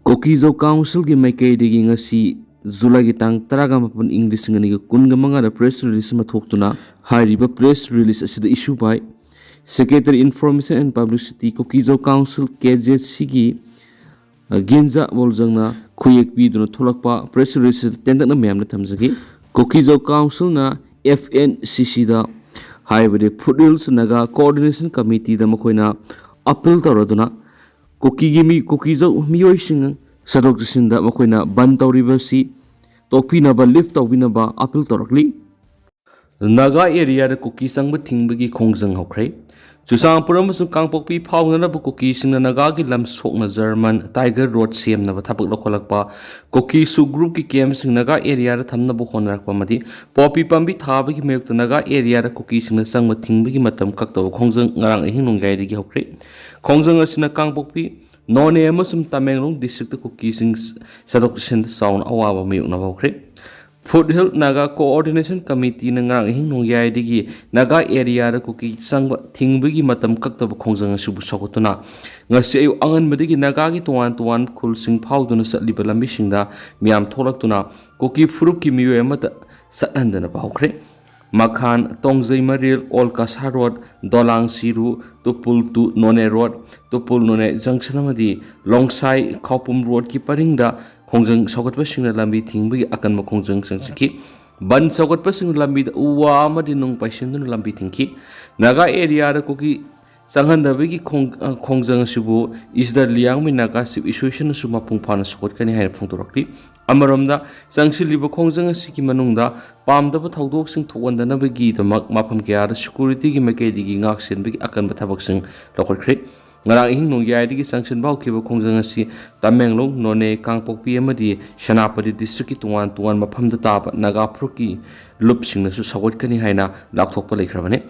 Kokizo Council की maikaidagi ngasi July की tang taraga mapan English ngani ga kunga manga press release ma thoktuna hairiba press release asida issue by Secretary Information and Publicity Kokizo Council KJC gi Ginza Boljangna khuyek pi duna tholakpa press release tendakna mayamna thamjagi Kokizo Council na FNCC da haibade Foothills Naga Coordination Committee da makoina appeal tawraduna Kokizo miyoising sadok sinda makoina Banth Toubiraganu tokpinaba lift tawbinaba appeal tawrakli Naga area da Kuki sangba thingbagi khongjang hokre Chusangpur amasung Kangpokpi phawnganaba Kuki singna Naga gi lam sokna German Tiger Road semnaba thabak lokholakpa Kuki su group ki camp sing Naga area da thamnaba honarakpa madi popi pambi thabagi mayukta Naga area da Kuki singna sangma thingbagi matam kaktaw khongjang ngarang ahing nonggai digi hokre khongjang asina Kangpokpi None amasum Tamenglong district Kuki sing sadok sin sound awaba mayukna hokre Foothill Naga Coordination Committee na ngarang hing nongyay digi Naga area da Kuki sangba thingbagi matam kaktaba khongjang subu sakotuna ngasi ayu angan madigi Naga gi tuwan khul sing phawduna satliba lambi singda miyam tholaktuna Kuki furup ki miyoy amata sathandana bahokre Makhan Tongjai Maril Old Kasa Road Dolang Siru Tupul to None Road Tupul None Junction amadi Longsai Khawpum Road ki paringda khongjang saukatpa singna lambi thingbagi akanma khongjang sangsiki ban saukatpa sing lambi da uwa amadi nung paisinduna lambi thingki Naga area da Kuki sanghandabagi khongjang sibu isda liangmi Naga sib association su mapung phana sakotkani haina phongdorakli amaromda sangsiliba khongjang asiki manungda pamdaba thaudok sing thokandanabagi damak mafam kya security gi maikaidigi ngaksenbagi akanba thabak sing lokholkhre ngarang hing nongyay digi sanction bau khiba khongjang asi Tamenglong None Kangpokpi amadi Senapati district ki tuwan mafamda taba Naga Phuki lup singna su sagotkani haina lakthokpa leikrabane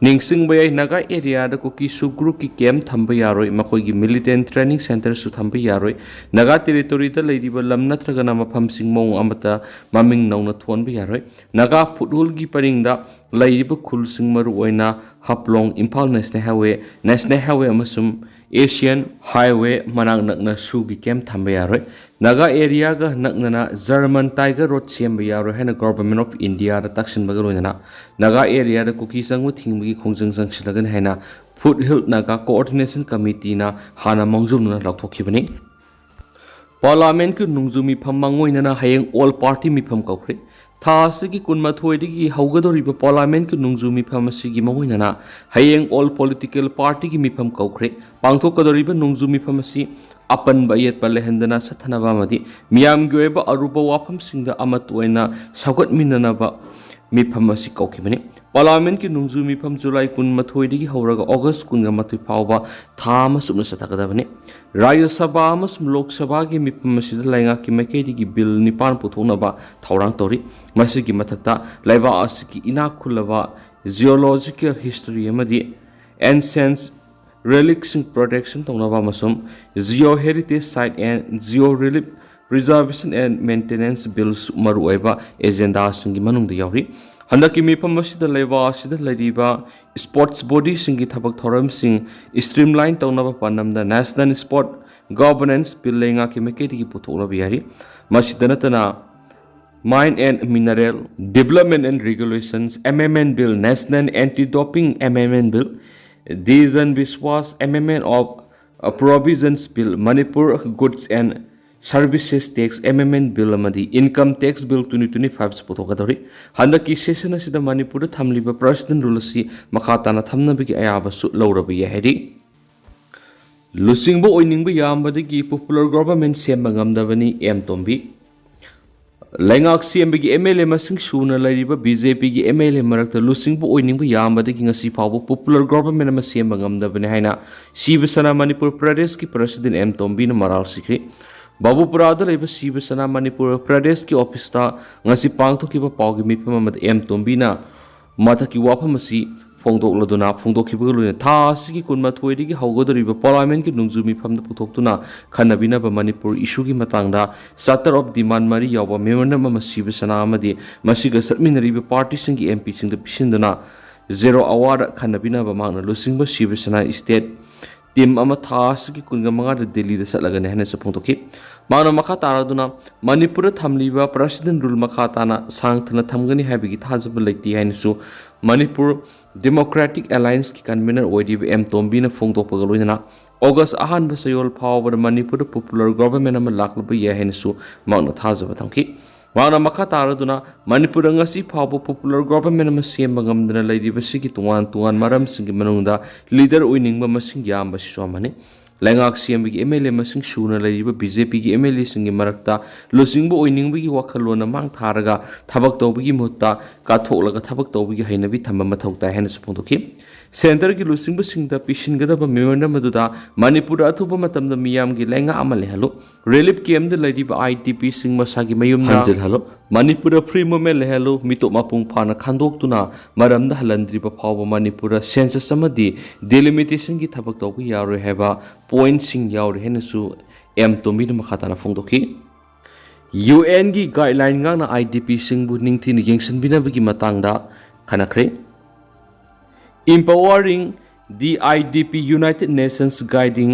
ningsing bayai Naga area da Kuki su group ki camp thamba yaroi makoi gi militant training center su thamba yaroi Naga territory da leiriba lam natragana mafam sing mong amata maming nauna thonba yaroi Naga Foothill gi paringda leiriba khul sing maru oina Haplong Imphal National Highway amasum Asian Highway manang nakna su gi camp thamba yaroi Naga area ga naknana German Tiger Road semba yaroi haina Government of India da taksin bagaloina Naga area da Kuki sangmu thingbagi khongjang sangsilagan haina Foothill Naga Coordination Committee na hana mangjumna lakthokibani Parliament ki nungjumi phammangoina hayeng all party mifam kaukre Thasigi kunmathoidigi haugadoriba Parliament ki nungjumi phamasigi mamoina hayeng all political party ki mifam kaukre pangthokadoriba nungjumi phamasi apan bayet palehendana sathanaba madi miyam gyoeba aruba wafam singda amat oina sagat minanaba mifam asi kaukibani Parliament ki nungjumi pham July kunmathoidigi hauraga August kungamatoi phawba thama sumna satakadabani Rajya Sabha amasum Lok Sabha gi mifam asida lainga ki maikaidigi bill nipan puthonaba thaurang tori masigi mathakta laiba asiki inakhulaba geological history amadi ancient relics protection tongnaba masum geo heritage site and geo relic preservation and maintenance bills maru oiba agenda singi manungda yauri handaki mifam asida laiba asida laiba sports body singi thabak thoram sing streamline tongnaba panamda national sport governance bill lenga ki maikaidi ki puthona biyari masidanatana Mine and Mineral Development and Regulations Amendment Bill National Anti-Doping Amendment Bill Dejan Biswas Amendment of Provisions Bill Manipur Goods and Services Tax Amendment Bill amadi Income Tax Bill 2025 puthokadori handaki session asida Manipur da thamliba President rule asi makhatana thamnabagi ayaba su lawrabi yahedi lusingbo oiningba yambadagi popular government semba ngamdabani em tombi Laingak CMBG MLA masing suna lariba BJP gi MLA marakta lusingbu oiningbu yambadagi ngasi phawbo popular government ama semba ngamdabani haina Shiva Sena Manipur Pradesh ki President M Tombi na maral sikri Babupura da laiba Shiva Sena Manipur Pradesh ki office ta ngasi pangthokiba pawgi mifam amad M Tombi na mathaki wafam asi phongdokladuna phongdokhibagaluna tha asigi kunmathoidigi haugadoriba Parliament ki nungjumi phamda puthoktuna khanabinaba Manipur issue gi matangda charter of demand mari yawa memorandum ama Shiva Sena amadi masiga satminariba party singi MP singda pisinduna 0 hour khanabinaba magna lusingba Shiva Sena state team अमा थासगी कुनगा मंगा दिल्ली दे सलगने हने से फोंदोखि मानो मखा तारादुना Manipur थमलीबा president rule मखा ताना सांगथना थमगनी हाबिगी थाजब लेति हाइनसु Manipur democratic alliance की convener ओइदिब M तोम्बीना फोंदोपगा लोइना अगस्त अहानब सयोल फावबर Manipur popular government अमा लाक्लब याय हाइनसु मानो थाजब थमखि माना मखा तारादुना मणिपुर ngasi फावब पॉपुलर गवर्नमेंट अमा सेम ngमदना लैरिबसिगी तुंगान तुंगान मरमसिंगी मनुंगदा लीडर ओइनिंगबा मसिंग यामबसिसु अमाने लैंगाक सीएमबी एमएलए मसिंग सूना लैरिबा बीजेपी की एमएलए सिंगी मरक्ता लुसिंगबो ओइनिंगबगी वाखलोन मांग थारगा थबक तौबगी मुत्ता काथोलगा थबक तौबगी हैनबी थम्बा मथौ ताय हैन सपोंदोखि सेंटर की लुसिंगबो सिंगदा पिसिनगदबा मेमोरंडम मदुदा मणिपुर अथुबा मतमदा मियामगी लैंगा अमा लेहलो रिलीफ कैम्प द लैरिबा आईटीपी सिंग मसागी मयुमना हंजल हलो मणिपुर फ्री मूवमेंट लेहलो मितो मापुंग फाना खांदोक्तुना मरमदा हलंद्रिबा फावबा मणिपुर सेंसस अमदी डिलिमिटेशन की थबक तौबगी यारो हेबा पॉइंट सिंग यारो हेनसु एम तोमिन मखाताना फोंदोखि यूएन की गाइडलाइन गाना आईडीपी सिंगबु निंगथिन येंगसनबिनाबगी मतंगदा खनाखरे empowering the IDP United Nations guiding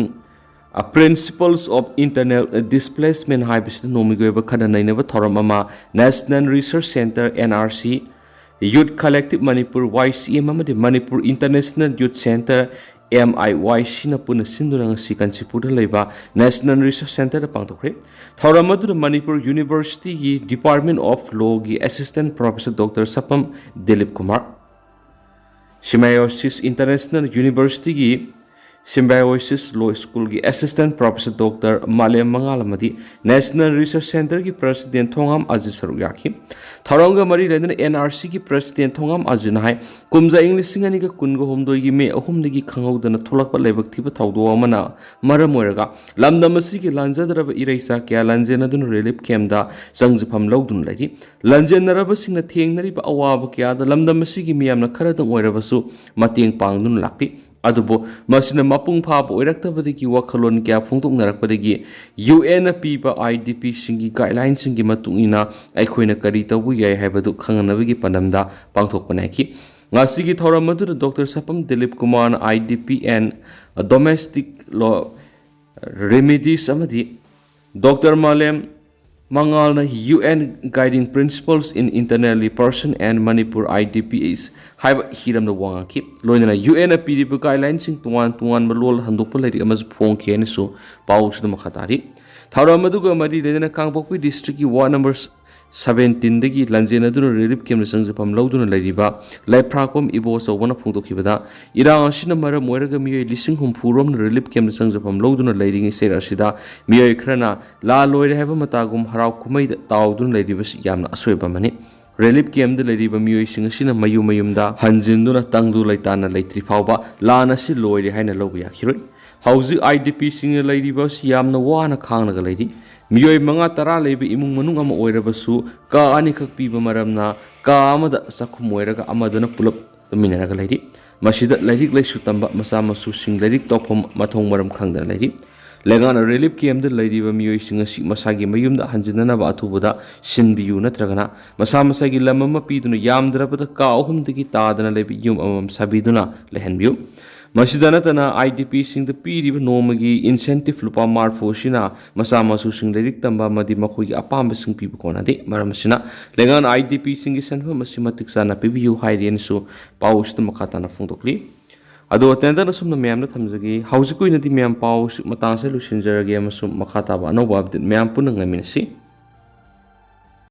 principles of internal displacement haibisna nomigoyba khana nainaba thoram ama National Research Center NRC Youth Collective Manipur YCM amadi Manipur International Youth Center MIYC na puna sinduna ngasi Kanchipur leiba National Research Center da pangtokre thoram adu Manipur University gi Department of Law gi Assistant Professor Dr. Sapam Dilip Kumar Symbiosis International University की Symbiosis Law School की Assistant Professor Dr. Malem Mangalamadi National Research Center की President Thongam Aziz Sarugaki थौरंगा मरी लेदन NRC की President Thongam Aziz है कुमजा English सिंगनी का कुनगो होमदोई की मे अहुमदगी खंगौदन थोलकपा लेबक थिबा थौदो अमना मरम ओइरगा लमदमसी की लांजदरब इरैसा क्या लांजेनदुन रिलीफ कैम्पदा संगजफम लौदुन लैरि लांजेनरब सिंगना थेंगनरिबा अवाब क्या द लमदमसी की मियामना खरदं ओइरबसु मतेंग पांगदुन लाक्पि अदुबो मसिना मपुंग फाब ओइरक्तबदगी वखलोन क्या फोंदोकनरकपदगी यूएन पीबा आईडीपी सिंगी गाइडलाइन सिंगी मतुंगिना अखोइना करी तबु याय हाइबदु खंगनबगी पनमदा पांगथोकपनाखि ngasi thauram madu Dr. Sapam Dilip Kumar IDP and domestic law remedies amadi Dr. Malem Mangal na UN guiding principles in internally person and Manipur IDPs haiba hiram na wangaki loina UN apiribu guidelines sing tuan malol handopal lari amas phong khen so paus na makhatari thauram madu ga mari redena Kangpokpi district ki ward number 17 dagi lanjena dun relief camp sangjapam lawduna lairiba laiprakpam ibo so wana phungdokhibada irang asina mara moiraga miyoi lising hum furom relief camp sangjapam lawduna lairingi sera sida miyoi khrana la loire haba matagum harau kumai tawdun lairiba yamna asoiba mani relief camp da lairiba miyoi sing asina mayumda hanjinduna tangdu laitana laitri phawba la na si loire haina lawba yakhiroi hauji IDP sing lairiba yamna wana khangnaga lairi मियोय मंगा तरा लेबे इमुंग मनुंग अमा ओइरबसु का अनि खक पीबा मरमना का अमदा सखुम ओइरगा अमदना pull-up तमिनरगा लैरि मसिदा लैरिक लैसु तंबा मसा मसु सिंग लैरिक तोफम मथोंग मरम खंगदा लैरि लेगाना रिलीफ कैम्प द लैरिबा मियोय सिंग असि मसागी मयुमदा हंजननाबा अथुबदा सिनबियु नत्रगना मसा मसागी लमम पीदुना यामद्रबदा का अहुमदगी तादना लेबे युम अमम सबिदुना लेहनबियु मसिदनतना IDP सिंग द पीरिबा नोमगी इंसेंटिव लुपा मार्फोसिना मसा मसु सिंग लैरिक तंबा मदि मखोगी अपाम सिंग पीबा कोनादे मरमसिना लेगान IDP सिंग सनफा मसि मतिक साना पीबियु हाइरेनसु पाउस त मखाताना फोंदोक्ली अदो अटेंडर सुमना मैम थमजगी हाउस कोइनदि मैम पाउस मतांसे लुसिनजरगे मसु मखाताबा अनोबा अपडेट मैम पुनंग ngamiनसि